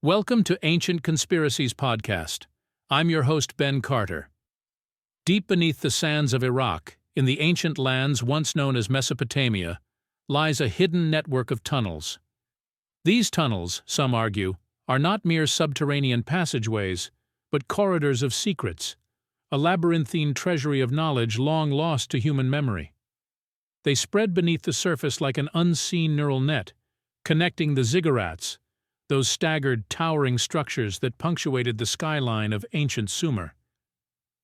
Welcome to Ancient Conspiracies Podcast. I'm your host, Ben Carter. Deep beneath the sands of Iraq, in the ancient lands once known as Mesopotamia, lies a hidden network of tunnels. These tunnels, some argue, are not mere subterranean passageways, but corridors of secrets, a labyrinthine treasury of knowledge long lost to human memory. They spread beneath the surface like an unseen neural net, connecting the Ziggurats, those staggered, towering structures that punctuated the skyline of ancient Sumer.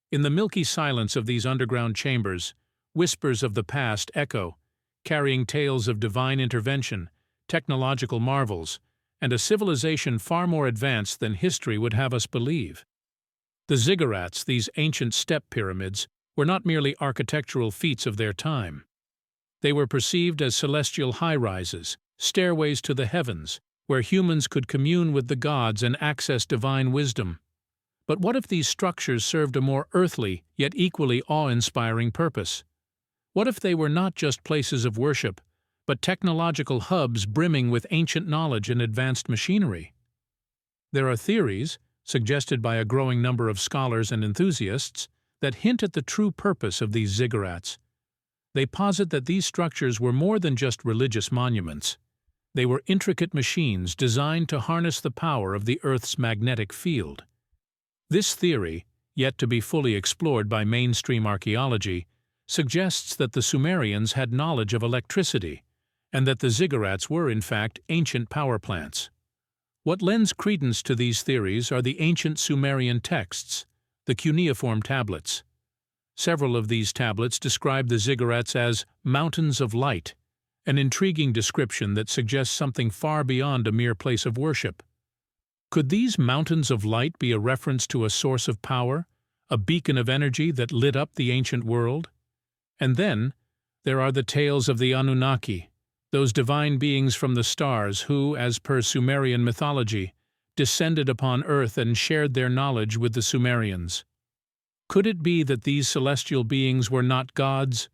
In the milky silence of these underground chambers, whispers of the past echo, carrying tales of divine intervention, technological marvels, and a civilization far more advanced than history would have us believe. The Ziggurats, these ancient step pyramids, were not merely architectural feats of their time. They were perceived as celestial high-rises, stairways to the heavens, where humans could commune with the gods and access divine wisdom. But what if these structures served a more earthly, yet equally awe-inspiring purpose? What if they were not just places of worship, but technological hubs brimming with ancient knowledge and advanced machinery? There are theories, suggested by a growing number of scholars and enthusiasts, that hint at the true purpose of these ziggurats. They posit that these structures were more than just religious monuments. They were intricate machines designed to harness the power of the Earth's magnetic field. This theory, yet to be fully explored by mainstream archaeology, suggests that the Sumerians had knowledge of electricity, and that the ziggurats were in fact ancient power plants. What lends credence to these theories are the ancient Sumerian texts, the cuneiform tablets. Several of these tablets describe the ziggurats as mountains of light, an intriguing description that suggests something far beyond a mere place of worship. Could these mountains of light be a reference to a source of power, a beacon of energy that lit up the ancient world? And then, there are the tales of the Anunnaki, those divine beings from the stars who, as per Sumerian mythology, descended upon Earth and shared their knowledge with the Sumerians. Could it be that these celestial beings were not gods,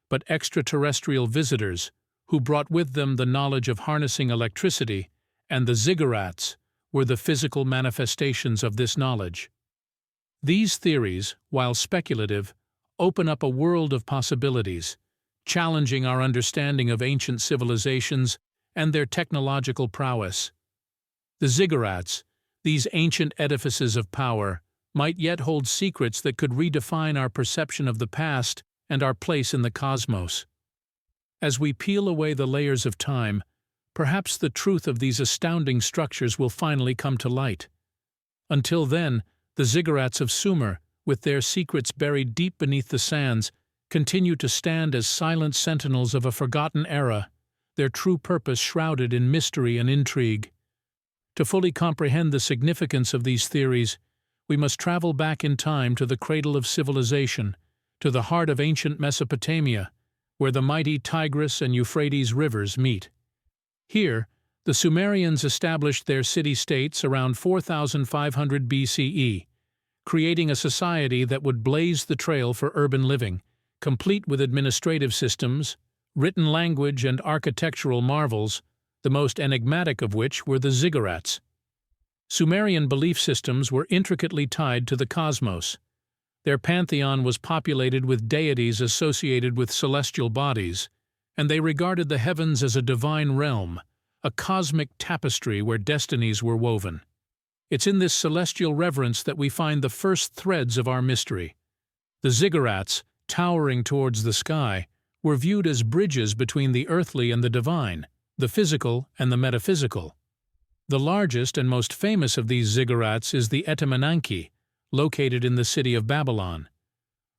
but extraterrestrial visitors, who brought with them the knowledge of harnessing electricity, and the ziggurats were the physical manifestations of this knowledge? These theories, while speculative, open up a world of possibilities, challenging our understanding of ancient civilizations and their technological prowess. The ziggurats, these ancient edifices of power, might yet hold secrets that could redefine our perception of the past and our place in the cosmos. As we peel away the layers of time, perhaps the truth of these astounding structures will finally come to light. Until then, the ziggurats of Sumer, with their secrets buried deep beneath the sands, continue to stand as silent sentinels of a forgotten era, their true purpose shrouded in mystery and intrigue. To fully comprehend the significance of these theories, we must travel back in time to the cradle of civilization, to the heart of ancient Mesopotamia, where the mighty Tigris and Euphrates rivers meet. Here, the Sumerians established their city-states around 4500 BCE, creating a society that would blaze the trail for urban living, complete with administrative systems, written language, and architectural marvels, the most enigmatic of which were the ziggurats. Sumerian belief systems were intricately tied to the cosmos. Their pantheon was populated with deities associated with celestial bodies, and they regarded the heavens as a divine realm, a cosmic tapestry where destinies were woven. It's in this celestial reverence that we find the first threads of our mystery. The ziggurats, towering towards the sky, were viewed as bridges between the earthly and the divine, the physical and the metaphysical. The largest and most famous of these ziggurats is the Etemenanki, located in the city of Babylon.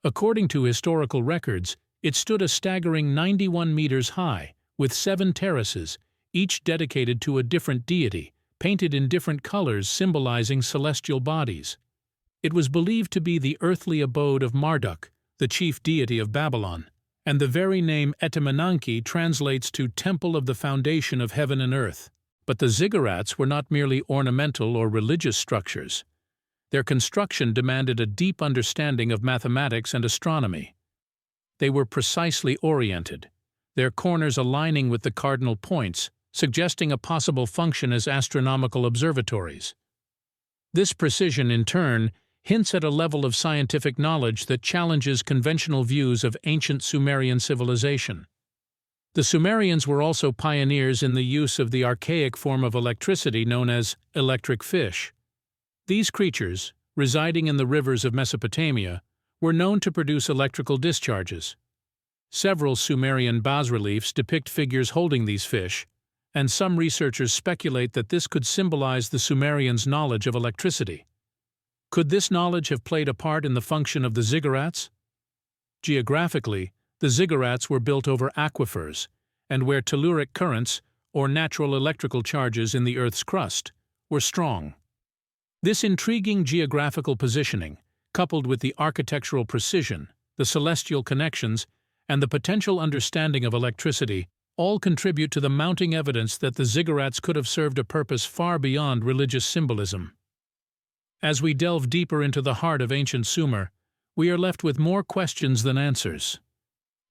According to historical records, it stood a staggering 91 meters high, with 7 terraces, each dedicated to a different deity, painted in different colors symbolizing celestial bodies. It was believed to be the earthly abode of Marduk, the chief deity of Babylon, and the very name Etemenanki translates to Temple of the Foundation of Heaven and Earth. But the ziggurats were not merely ornamental or religious structures. Their construction demanded a deep understanding of mathematics and astronomy. They were precisely oriented, their corners aligning with the cardinal points, suggesting a possible function as astronomical observatories. This precision, in turn, hints at a level of scientific knowledge that challenges conventional views of ancient Sumerian civilization. The Sumerians were also pioneers in the use of the archaic form of electricity known as electric fish. These creatures, residing in the rivers of Mesopotamia, were known to produce electrical discharges. Several Sumerian bas-reliefs depict figures holding these fish, and some researchers speculate that this could symbolize the Sumerians' knowledge of electricity. Could this knowledge have played a part in the function of the ziggurats? Geographically, the ziggurats were built over aquifers, and where telluric currents, or natural electrical charges in the Earth's crust, were strong. This intriguing geographical positioning, coupled with the architectural precision, the celestial connections, and the potential understanding of electricity, all contribute to the mounting evidence that the ziggurats could have served a purpose far beyond religious symbolism. As we delve deeper into the heart of ancient Sumer, we are left with more questions than answers.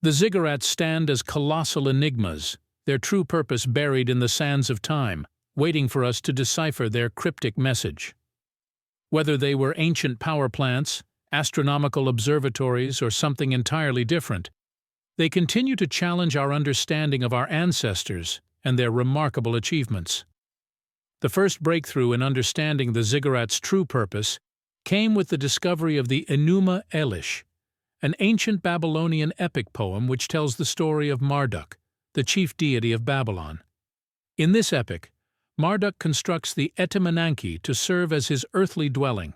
The ziggurats stand as colossal enigmas, their true purpose buried in the sands of time, waiting for us to decipher their cryptic message. Whether they were ancient power plants, astronomical observatories, or something entirely different, they continue to challenge our understanding of our ancestors and their remarkable achievements. The first breakthrough in understanding the ziggurats' true purpose came with the discovery of the Enuma Elish, an ancient Babylonian epic poem which tells the story of Marduk, the chief deity of Babylon. In this epic, Marduk constructs the Etemenanki to serve as his earthly dwelling,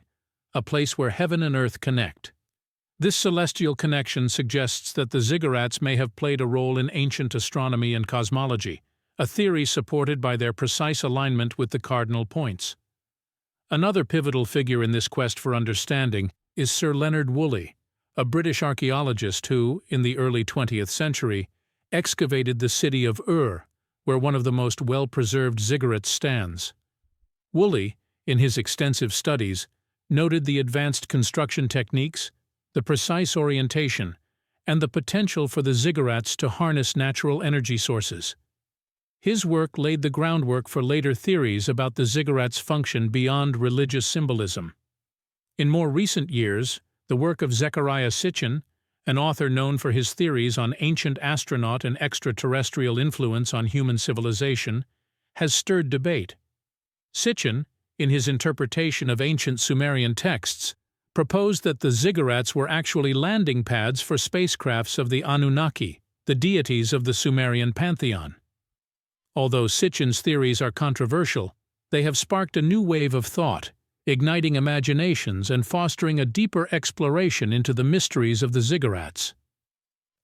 a place where heaven and earth connect. This celestial connection suggests that the ziggurats may have played a role in ancient astronomy and cosmology, a theory supported by their precise alignment with the cardinal points. Another pivotal figure in this quest for understanding is Sir Leonard Woolley, a British archaeologist who, in the early 20th century, excavated the city of Ur, where one of the most well-preserved ziggurats stands. Woolley, in his extensive studies, noted the advanced construction techniques, the precise orientation, and the potential for the ziggurats to harness natural energy sources. His work laid the groundwork for later theories about the ziggurats' function beyond religious symbolism. In more recent years, the work of Zecharia Sitchin, an author known for his theories on ancient astronaut and extraterrestrial influence on human civilization, has stirred debate. Sitchin, in his interpretation of ancient Sumerian texts, proposed that the ziggurats were actually landing pads for spacecrafts of the Anunnaki, the deities of the Sumerian pantheon. Although Sitchin's theories are controversial, they have sparked a new wave of thought, igniting imaginations and fostering a deeper exploration into the mysteries of the ziggurats.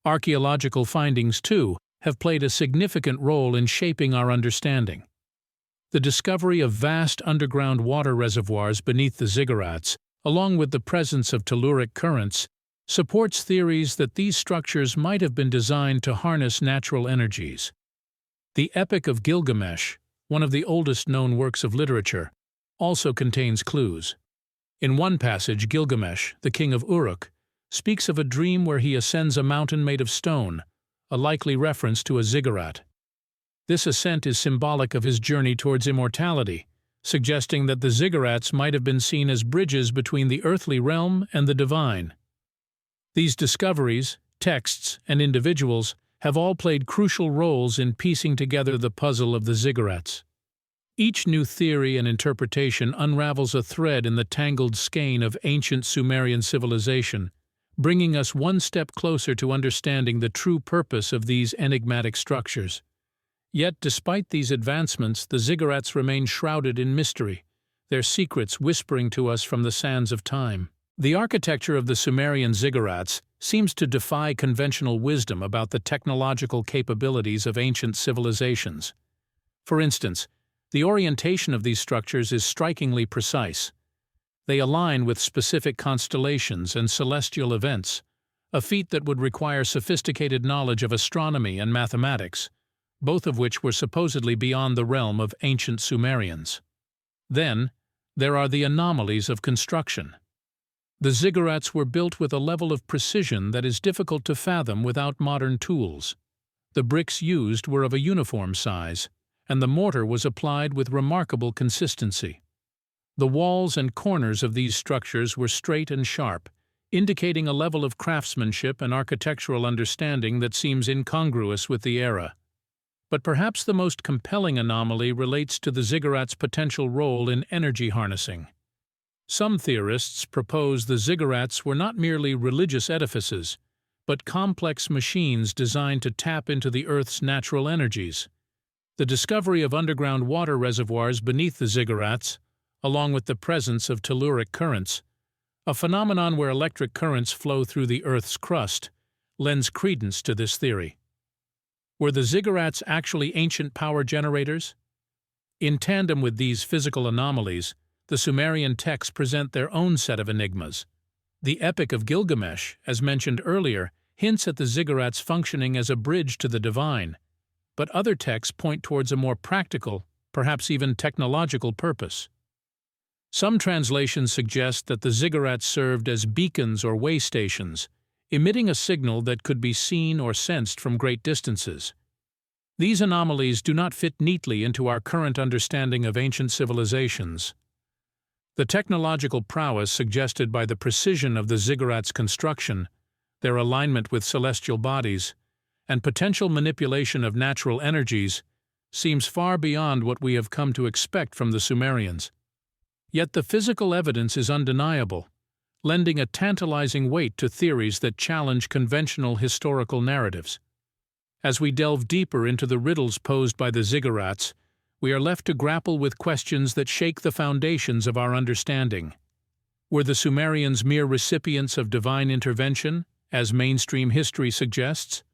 Archaeological findings, too, have played a significant role in shaping our understanding. The discovery of vast underground water reservoirs beneath the ziggurats, along with the presence of telluric currents, supports theories that these structures might have been designed to harness natural energies. The Epic of Gilgamesh, one of the oldest known works of literature, also contains clues. In one passage, Gilgamesh, the king of Uruk, speaks of a dream where he ascends a mountain made of stone, a likely reference to a ziggurat. This ascent is symbolic of his journey towards immortality, suggesting that the ziggurats might have been seen as bridges between the earthly realm and the divine. These discoveries, texts, and individuals have all played crucial roles in piecing together the puzzle of the ziggurats. Each new theory and interpretation unravels a thread in the tangled skein of ancient Sumerian civilization, bringing us one step closer to understanding the true purpose of these enigmatic structures. Yet, despite these advancements, the ziggurats remain shrouded in mystery, their secrets whispering to us from the sands of time. The architecture of the Sumerian ziggurats seems to defy conventional wisdom about the technological capabilities of ancient civilizations. For instance, the orientation of these structures is strikingly precise. They align with specific constellations and celestial events, a feat that would require sophisticated knowledge of astronomy and mathematics, both of which were supposedly beyond the realm of ancient Sumerians. Then, there are the anomalies of construction. The ziggurats were built with a level of precision that is difficult to fathom without modern tools. The bricks used were of a uniform size, and the mortar was applied with remarkable consistency. The walls and corners of these structures were straight and sharp, indicating a level of craftsmanship and architectural understanding that seems incongruous with the era. But perhaps the most compelling anomaly relates to the ziggurats' potential role in energy harnessing. Some theorists propose the ziggurats were not merely religious edifices, but complex machines designed to tap into the Earth's natural energies. The discovery of underground water reservoirs beneath the ziggurats, along with the presence of telluric currents, a phenomenon where electric currents flow through the Earth's crust, lends credence to this theory. Were the ziggurats actually ancient power generators? In tandem with these physical anomalies, the Sumerian texts present their own set of enigmas. The Epic of Gilgamesh, as mentioned earlier, hints at the ziggurats functioning as a bridge to the divine, but other texts point towards a more practical, perhaps even technological purpose. Some translations suggest that the ziggurats served as beacons or way stations, emitting a signal that could be seen or sensed from great distances. These anomalies do not fit neatly into our current understanding of ancient civilizations. The technological prowess suggested by the precision of the ziggurats' construction, their alignment with celestial bodies, and potential manipulation of natural energies seems far beyond what we have come to expect from the Sumerians. Yet the physical evidence is undeniable, lending a tantalizing weight to theories that challenge conventional historical narratives. As we delve deeper into the riddles posed by the ziggurats, we are left to grapple with questions that shake the foundations of our understanding. Were the Sumerians mere recipients of divine intervention, as mainstream history suggests?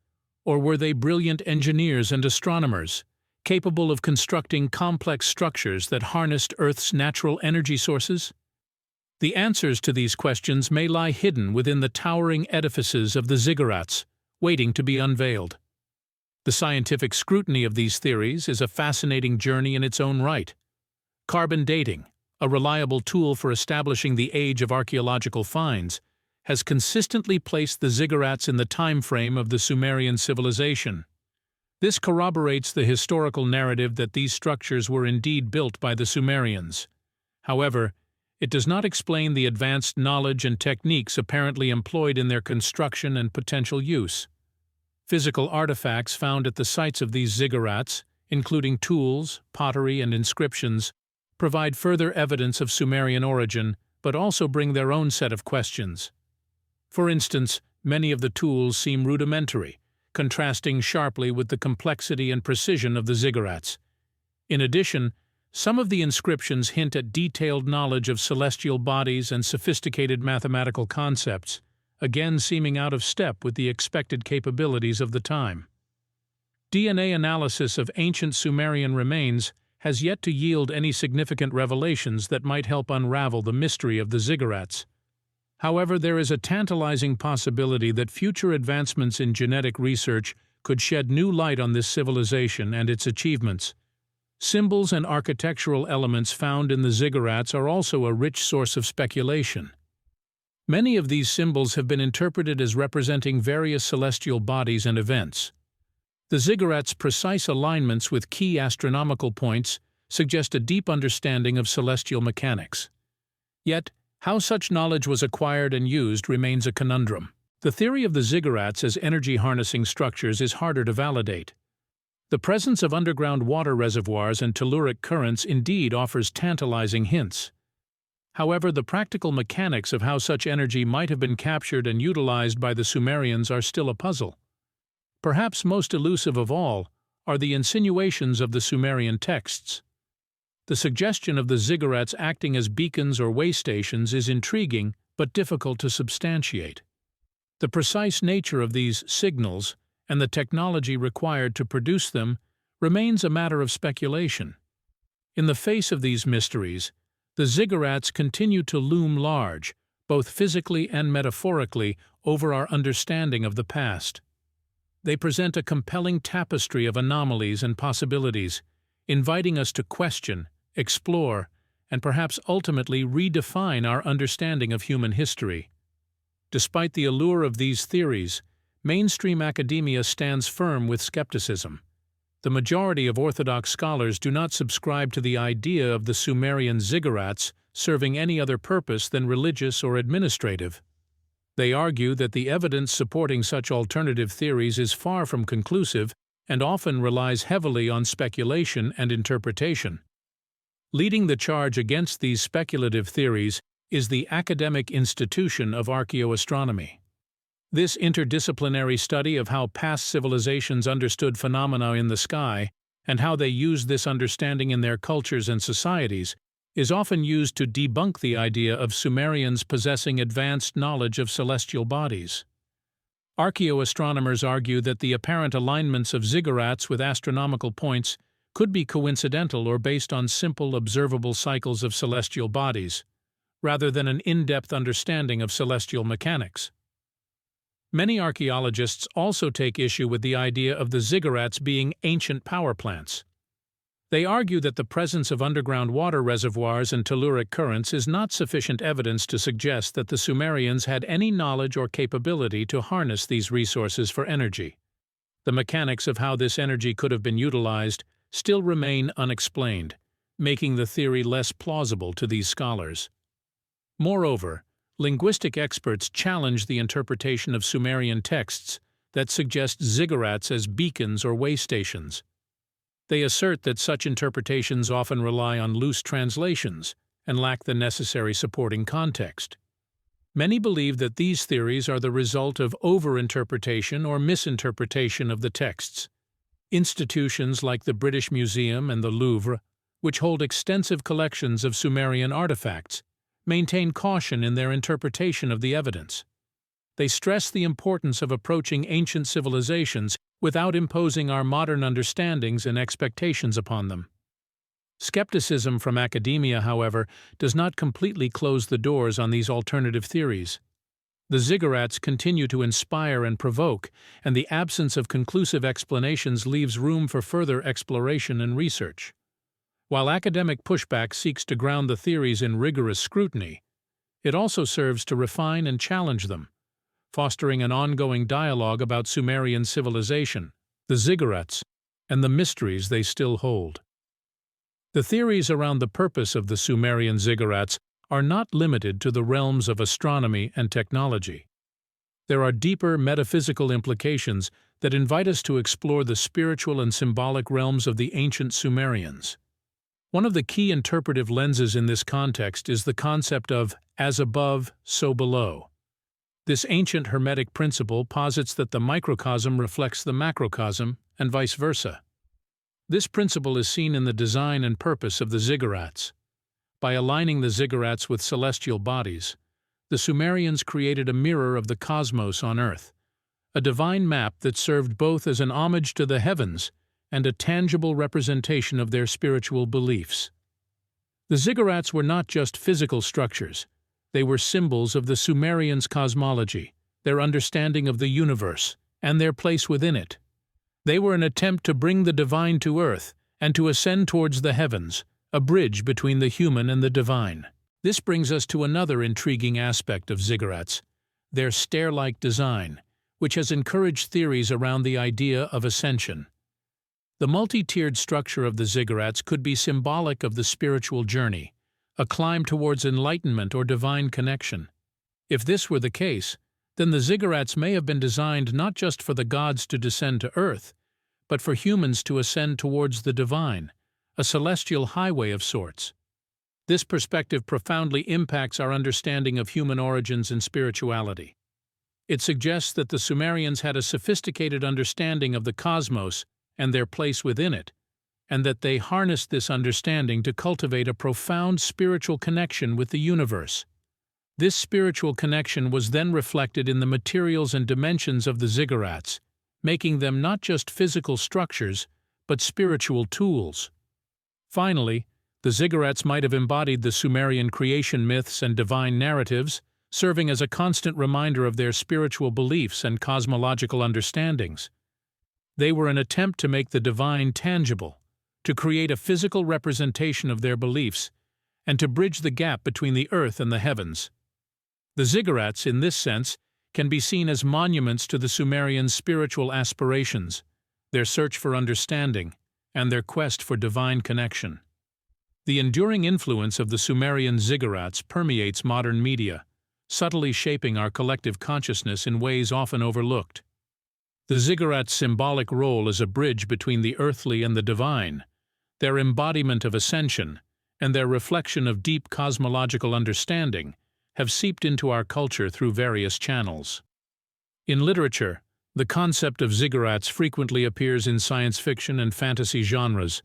Or were they brilliant engineers and astronomers, capable of constructing complex structures that harnessed Earth's natural energy sources? The answers to these questions may lie hidden within the towering edifices of the ziggurats, waiting to be unveiled. The scientific scrutiny of these theories is a fascinating journey in its own right. Carbon dating, a reliable tool for establishing the age of archaeological finds, has consistently placed the ziggurats in the time frame of the Sumerian civilization. This corroborates the historical narrative that these structures were indeed built by the Sumerians. However, it does not explain the advanced knowledge and techniques apparently employed in their construction and potential use. Physical artifacts found at the sites of these ziggurats, including tools, pottery, and inscriptions, provide further evidence of Sumerian origin, but also bring their own set of questions. For instance, many of the tools seem rudimentary, contrasting sharply with the complexity and precision of the ziggurats. In addition, some of the inscriptions hint at detailed knowledge of celestial bodies and sophisticated mathematical concepts, again seeming out of step with the expected capabilities of the time. DNA analysis of ancient Sumerian remains has yet to yield any significant revelations that might help unravel the mystery of the ziggurats. However, there is a tantalizing possibility that future advancements in genetic research could shed new light on this civilization and its achievements. Symbols and architectural elements found in the ziggurats are also a rich source of speculation. Many of these symbols have been interpreted as representing various celestial bodies and events. The ziggurats' precise alignments with key astronomical points suggest a deep understanding of celestial mechanics. Yet, how such knowledge was acquired and used remains a conundrum. The theory of the ziggurats as energy-harnessing structures is harder to validate. The presence of underground water reservoirs and telluric currents indeed offers tantalizing hints. However, the practical mechanics of how such energy might have been captured and utilized by the Sumerians are still a puzzle. Perhaps most elusive of all are the insinuations of the Sumerian texts. The suggestion of the ziggurats acting as beacons or way stations is intriguing but difficult to substantiate. The precise nature of these signals and the technology required to produce them remains a matter of speculation. In the face of these mysteries, the ziggurats continue to loom large, both physically and metaphorically, over our understanding of the past. They present a compelling tapestry of anomalies and possibilities, inviting us to question, explore, and perhaps ultimately redefine our understanding of human history. Despite the allure of these theories, mainstream academia stands firm with skepticism. the majority of Orthodox scholars do not subscribe to the idea of the Sumerian Ziggurats serving any other purpose than religious or administrative. They argue that the evidence supporting such alternative theories is far from conclusive and often relies heavily on speculation and interpretation. Leading the charge against these speculative theories is the academic institution of archaeoastronomy. This interdisciplinary study of how past civilizations understood phenomena in the sky and how they used this understanding in their cultures and societies is often used to debunk the idea of Sumerians possessing advanced knowledge of celestial bodies. Archaeoastronomers argue that the apparent alignments of ziggurats with astronomical points could be coincidental or based on simple observable cycles of celestial bodies, rather than an in-depth understanding of celestial mechanics. Many archaeologists also take issue with the idea of the ziggurats being ancient power plants. They argue that the presence of underground water reservoirs and telluric currents is not sufficient evidence to suggest that the Sumerians had any knowledge or capability to harness these resources for energy. The mechanics of how this energy could have been utilized still remain unexplained, making the theory less plausible to these scholars. Moreover, linguistic experts challenge the interpretation of Sumerian texts that suggest ziggurats as beacons or way stations. They assert that such interpretations often rely on loose translations and lack the necessary supporting context. Many believe that these theories are the result of overinterpretation or misinterpretation of the texts. Institutions like the British Museum and the Louvre, which hold extensive collections of Sumerian artifacts, maintain caution in their interpretation of the evidence. They stress the importance of approaching ancient civilizations without imposing our modern understandings and expectations upon them. Skepticism from academia, however, does not completely close the doors on these alternative theories. The ziggurats continue to inspire and provoke, and the absence of conclusive explanations leaves room for further exploration and research. While academic pushback seeks to ground the theories in rigorous scrutiny, it also serves to refine and challenge them, fostering an ongoing dialogue about Sumerian civilization, the ziggurats, and the mysteries they still hold. The theories around the purpose of the Sumerian ziggurats are not limited to the realms of astronomy and technology. There are deeper metaphysical implications that invite us to explore the spiritual and symbolic realms of the ancient Sumerians. One of the key interpretive lenses in this context is the concept of as above, so below. This ancient Hermetic principle posits that the microcosm reflects the macrocosm, and vice versa. This principle is seen in the design and purpose of the ziggurats. By aligning the ziggurats with celestial bodies, the Sumerians created a mirror of the cosmos on Earth, a divine map that served both as an homage to the heavens and a tangible representation of their spiritual beliefs. The ziggurats were not just physical structures. They were symbols of the Sumerians' cosmology, their understanding of the universe, and their place within it. They were an attempt to bring the divine to earth and to ascend towards the heavens, a bridge between the human and the divine. This brings us to another intriguing aspect of ziggurats, their stair-like design, which has encouraged theories around the idea of ascension. The multi-tiered structure of the ziggurats could be symbolic of the spiritual journey, a climb towards enlightenment or divine connection. If this were the case, then the ziggurats may have been designed not just for the gods to descend to earth, but for humans to ascend towards the divine, a celestial highway of sorts. This perspective profoundly impacts our understanding of human origins and spirituality. It suggests that the Sumerians had a sophisticated understanding of the cosmos and their place within it, and that they harnessed this understanding to cultivate a profound spiritual connection with the universe. This spiritual connection was then reflected in the materials and dimensions of the ziggurats, making them not just physical structures, but spiritual tools. Finally, the ziggurats might have embodied the Sumerian creation myths and divine narratives, serving as a constant reminder of their spiritual beliefs and cosmological understandings. They were an attempt to make the divine tangible, to create a physical representation of their beliefs, and to bridge the gap between the earth and the heavens. The ziggurats, in this sense, can be seen as monuments to the Sumerians' spiritual aspirations, their search for understanding, and their quest for divine connection. The enduring influence of the Sumerian Ziggurats permeates modern media, subtly shaping our collective consciousness in ways often overlooked. The Ziggurats' symbolic role as a bridge between the earthly and the divine, their embodiment of ascension, and their reflection of deep cosmological understanding have seeped into our culture through various channels. In literature, the concept of Ziggurats frequently appears in science fiction and fantasy genres,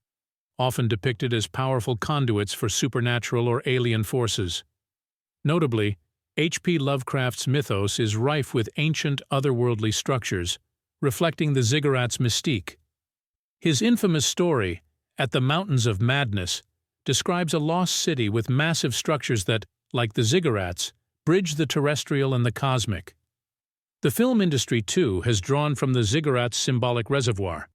often depicted as powerful conduits for supernatural or alien forces. Notably, H.P. Lovecraft's mythos is rife with ancient, otherworldly structures, reflecting the Ziggurats' mystique. His infamous story, At the Mountains of Madness, describes a lost city with massive structures that, like the Ziggurats, bridge the terrestrial and the cosmic. The film industry, too, has drawn from the Ziggurats' symbolic reservoir.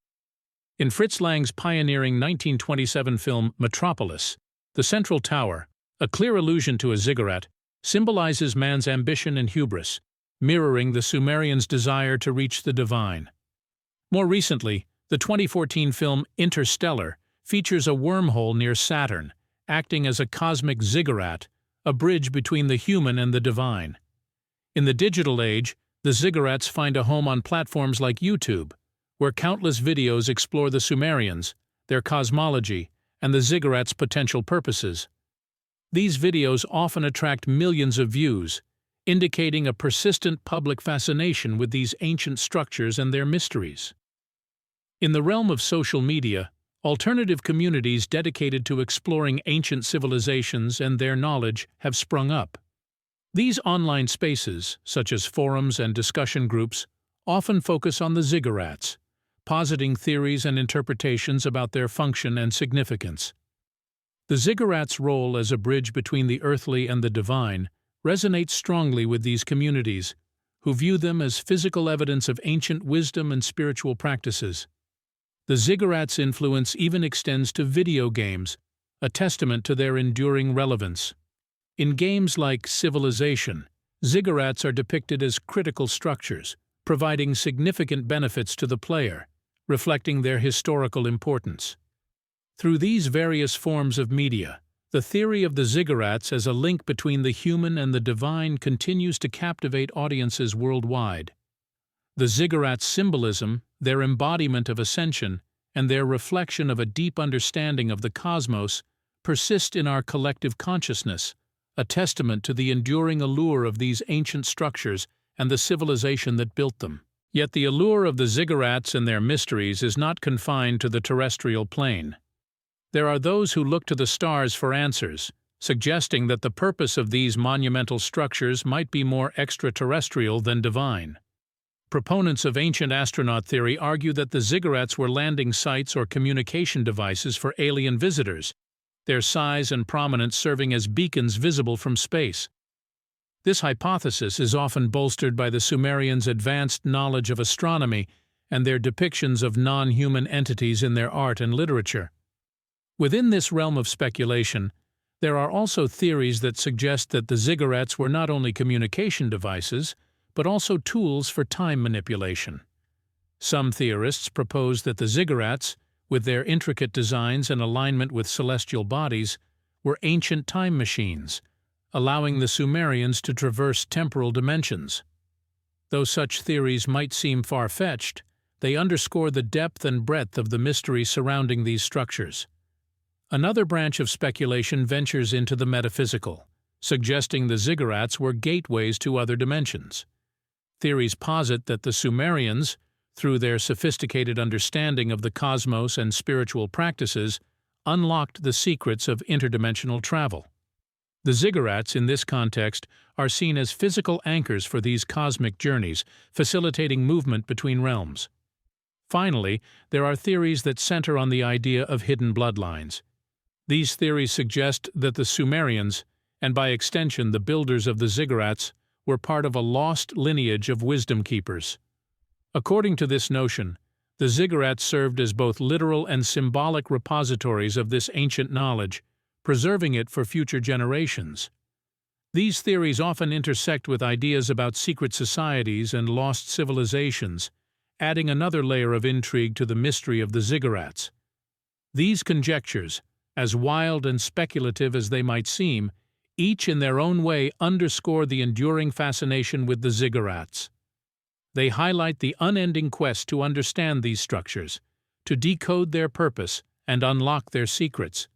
In Fritz Lang's pioneering 1927 film Metropolis, the Central Tower, a clear allusion to a ziggurat, symbolizes man's ambition and hubris, mirroring the Sumerians' desire to reach the divine. More recently, the 2014 film Interstellar features a wormhole near Saturn, acting as a cosmic ziggurat, a bridge between the human and the divine. In the digital age, the Ziggurats find a home on platforms like YouTube, where countless videos explore the Sumerians, their cosmology, and the Ziggurats' potential purposes. These videos often attract millions of views, indicating a persistent public fascination with these ancient structures and their mysteries. In the realm of social media, alternative communities dedicated to exploring ancient civilizations and their knowledge have sprung up. These online spaces, such as forums and discussion groups, often focus on the Ziggurats, positing theories and interpretations about their function and significance. The Ziggurats' role as a bridge between the earthly and the divine resonates strongly with these communities, who view them as physical evidence of ancient wisdom and spiritual practices. The Ziggurats' influence even extends to video games, a testament to their enduring relevance. In games like Civilization, Ziggurats are depicted as critical structures, providing significant benefits to the player, reflecting their historical importance. Through these various forms of media, the theory of the Ziggurats as a link between the human and the divine continues to captivate audiences worldwide. The Ziggurats' symbolism, their embodiment of ascension, and their reflection of a deep understanding of the cosmos persist in our collective consciousness, a testament to the enduring allure of these ancient structures and the civilization that built them. Yet the allure of the Ziggurats and their mysteries is not confined to the terrestrial plane. There are those who look to the stars for answers, suggesting that the purpose of these monumental structures might be more extraterrestrial than divine. Proponents of ancient astronaut theory argue that the Ziggurats were landing sites or communication devices for alien visitors, their size and prominence serving as beacons visible from space. This hypothesis is often bolstered by the Sumerians' advanced knowledge of astronomy and their depictions of non-human entities in their art and literature. Within this realm of speculation, there are also theories that suggest that the Ziggurats were not only communication devices, but also tools for time manipulation. Some theorists propose that the Ziggurats, with their intricate designs and alignment with celestial bodies, were ancient time machines, allowing the Sumerians to traverse temporal dimensions. Though such theories might seem far-fetched, they underscore the depth and breadth of the mystery surrounding these structures. Another branch of speculation ventures into the metaphysical, suggesting the Ziggurats were gateways to other dimensions. Theories posit that the Sumerians, through their sophisticated understanding of the cosmos and spiritual practices, unlocked the secrets of interdimensional travel. The Ziggurats, in this context, are seen as physical anchors for these cosmic journeys, facilitating movement between realms. Finally, there are theories that center on the idea of hidden bloodlines. These theories suggest that the Sumerians, and by extension the builders of the Ziggurats, were part of a lost lineage of wisdom keepers. According to this notion, the Ziggurats served as both literal and symbolic repositories of this ancient knowledge, preserving it for future generations. These theories often intersect with ideas about secret societies and lost civilizations, adding another layer of intrigue to the mystery of the Ziggurats. These conjectures, as wild and speculative as they might seem, each in their own way underscore the enduring fascination with the Ziggurats. They highlight the unending quest to understand these structures, to decode their purpose, and unlock their secrets.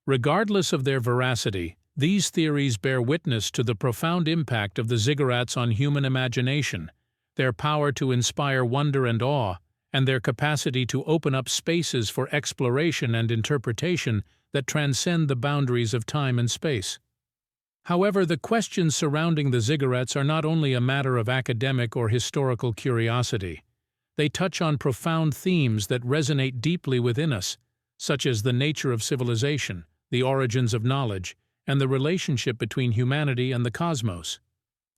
Regardless of their veracity, these theories bear witness to the profound impact of the Ziggurats on human imagination, their power to inspire wonder and awe, and their capacity to open up spaces for exploration and interpretation that transcend the boundaries of time and space. However, the questions surrounding the Ziggurats are not only a matter of academic or historical curiosity. They touch on profound themes that resonate deeply within us, such as the nature of civilization, the origins of knowledge, and the relationship between humanity and the cosmos.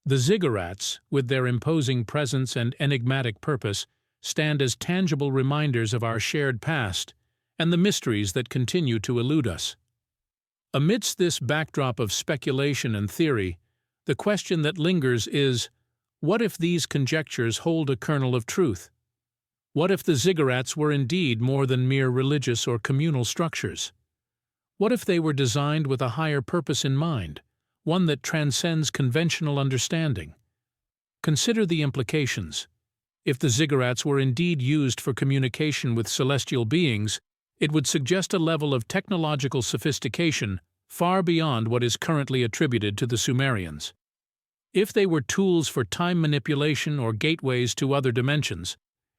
The Ziggurats, with their imposing presence and enigmatic purpose, stand as tangible reminders of our shared past and the mysteries that continue to elude us. Amidst this backdrop of speculation and theory, the question that lingers is, what if these conjectures hold a kernel of truth? What if the Ziggurats were indeed more than mere religious or communal structures? What if they were designed with a higher purpose in mind, one that transcends conventional understanding? Consider the implications. If the Ziggurats were indeed used for communication with celestial beings, it would suggest a level of technological sophistication far beyond what is currently attributed to the Sumerians. If they were tools for time manipulation or gateways to other dimensions,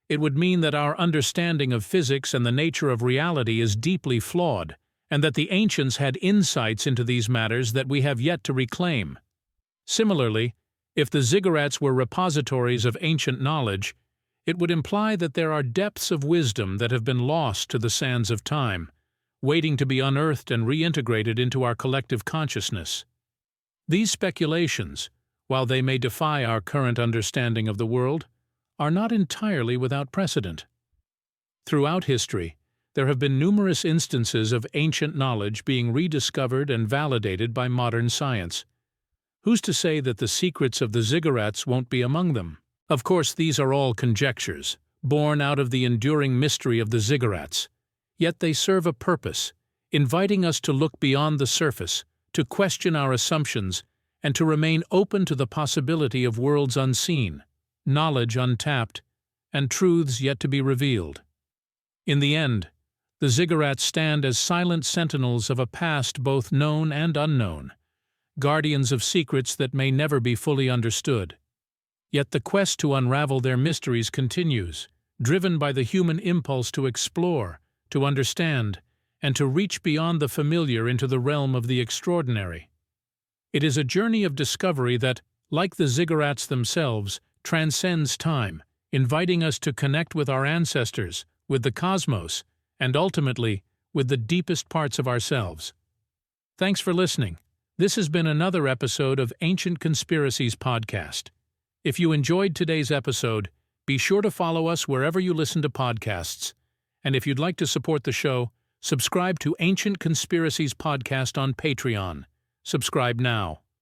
it would mean that our understanding of physics and the nature of reality is deeply flawed, and that the ancients had insights into these matters that we have yet to reclaim. Similarly, if the Ziggurats were repositories of ancient knowledge, it would imply that there are depths of wisdom that have been lost to the sands of time, waiting to be unearthed and reintegrated into our collective consciousness. These speculations, while they may defy our current understanding of the world, are not entirely without precedent. Throughout history, there have been numerous instances of ancient knowledge being rediscovered and validated by modern science. Who's to say that the secrets of the Ziggurats won't be among them? Of course, these are all conjectures, born out of the enduring mystery of the Ziggurats. Yet they serve a purpose, inviting us to look beyond the surface, to question our assumptions, and to remain open to the possibility of worlds unseen, knowledge untapped, and truths yet to be revealed. In the end, the Ziggurats stand as silent sentinels of a past both known and unknown, guardians of secrets that may never be fully understood. Yet the quest to unravel their mysteries continues, driven by the human impulse to explore, to understand, and to reach beyond the familiar into the realm of the extraordinary. It is a journey of discovery that, like the Ziggurats themselves, transcends time, inviting us to connect with our ancestors, with the cosmos, and ultimately, with the deepest parts of ourselves. Thanks for listening. This has been another episode of Ancient Conspiracies Podcast. If you enjoyed today's episode, be sure to follow us wherever you listen to podcasts. And if you'd like to support the show, subscribe to Ancient Conspiracies Podcast on Patreon. Subscribe now.